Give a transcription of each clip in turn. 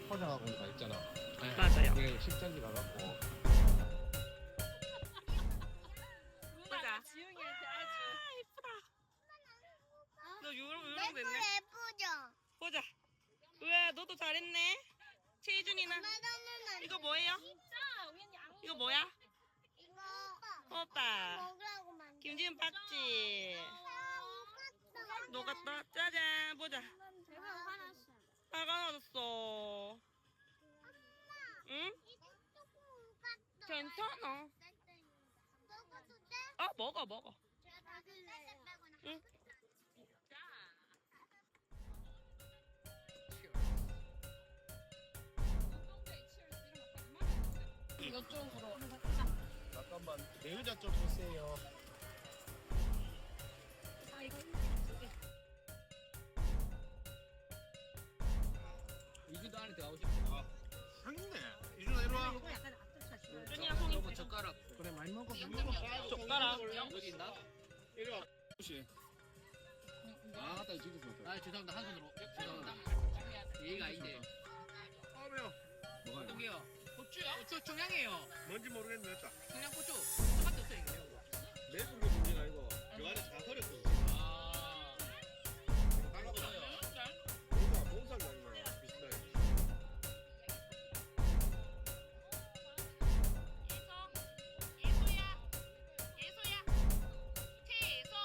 화장하고 다 있잖아. 맞아요. 이게 십자기 가갖고. 보자. 지웅이한테 아주 예쁘다. 너 요런 됐네. 예쁘죠? 보자. 우와, 너도 잘했네. 최희준이는 이거 뭐예요? 이거 뭐야? 이거 오빠. 먹으라고 만든 김지은 봤지? 녹았다. 짜잔. 보자. 대박 화났어. 화가 나졌어. 응? 괜찮아. 먹어도 돼? 먹어. 제가 받을래요. 응. 이쪽으로. 잠깐만 배우자 좀 보세요. 이주도 안에 들어가고 싶어. 상네. 이준아 이리 와. 준이야 송이. 요거 젓가락. 그래 많이 먹어. 젓가락. 여기 있나? 이리 와. 혹시. 아, 맞다 지금 아 죄송합니다 한 손으로. 죄송합니다. 예의가 아닌데. 아 매워. 뭐가요? 고기요. 고추요? 고추 청양이에요. 뭔지 모르겠네. 딱. 청양고추. 똑같이 없어요 이거 매운 거. 매운 게 문제가 아니고 요 안에 다 서렸어. 아. 달라붙어요. 몸살 나는 거야. 비슷하게. 예소야. 채소.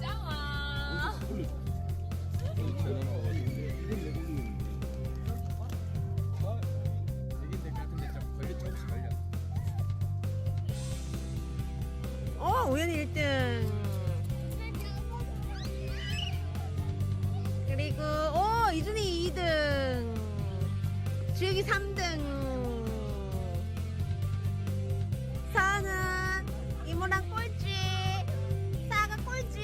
짱아. 우연히 1등. 그리고 이준이 2등. 주혁이 3등. 사는 이모랑 꼴찌. 사가 꼴찌.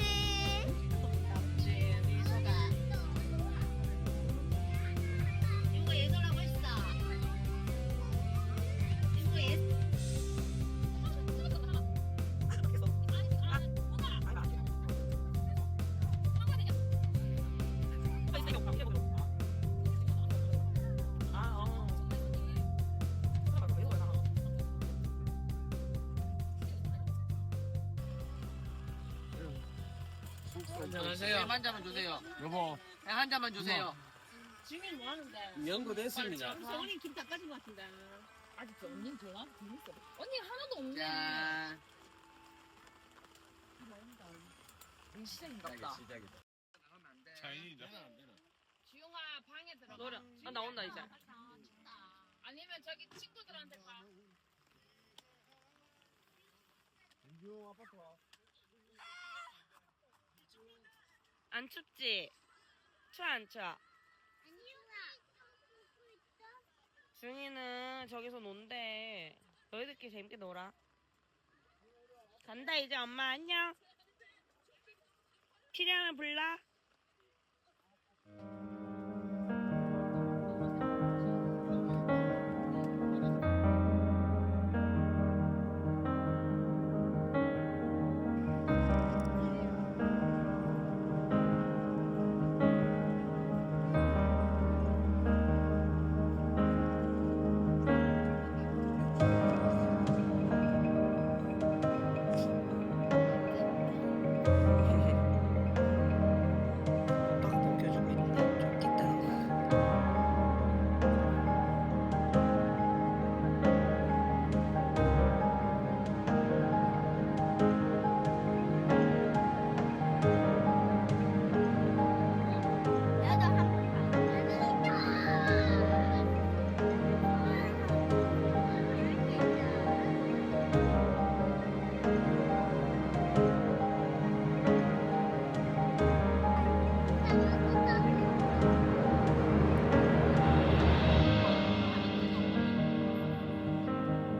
이거 예술하고 있어. 이거 예술. 안녕하세요. 한 잔만 주세요. 여보, 한 잔만 주세요. 지금 뭐 하는데? 연구됐습니다. 언니 김 닦아진 것 같은데. 아직 언니 전화? 언니 하나도 없네. 짠. 시작인가 보다. 차이다. 지용아 방에 들어가. 노래. 나온다 이제. 아니면 저기 친구들한테 가. 안 춥지? 추워 안 추워? 준이는 저기서 논대. 너희들끼리 재밌게 놀아. 간다 이제 엄마 안녕. 필요하면 불러.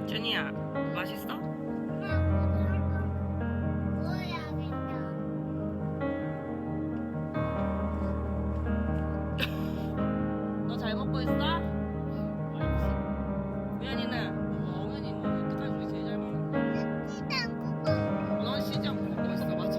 준이야, 맛있어? 너 잘 먹고 있어? 우연이는? 우연이 뭐 여태까지 우리 제일 잘 먹는데. 넌 쉬지 않고 먹고 있어, 맞아.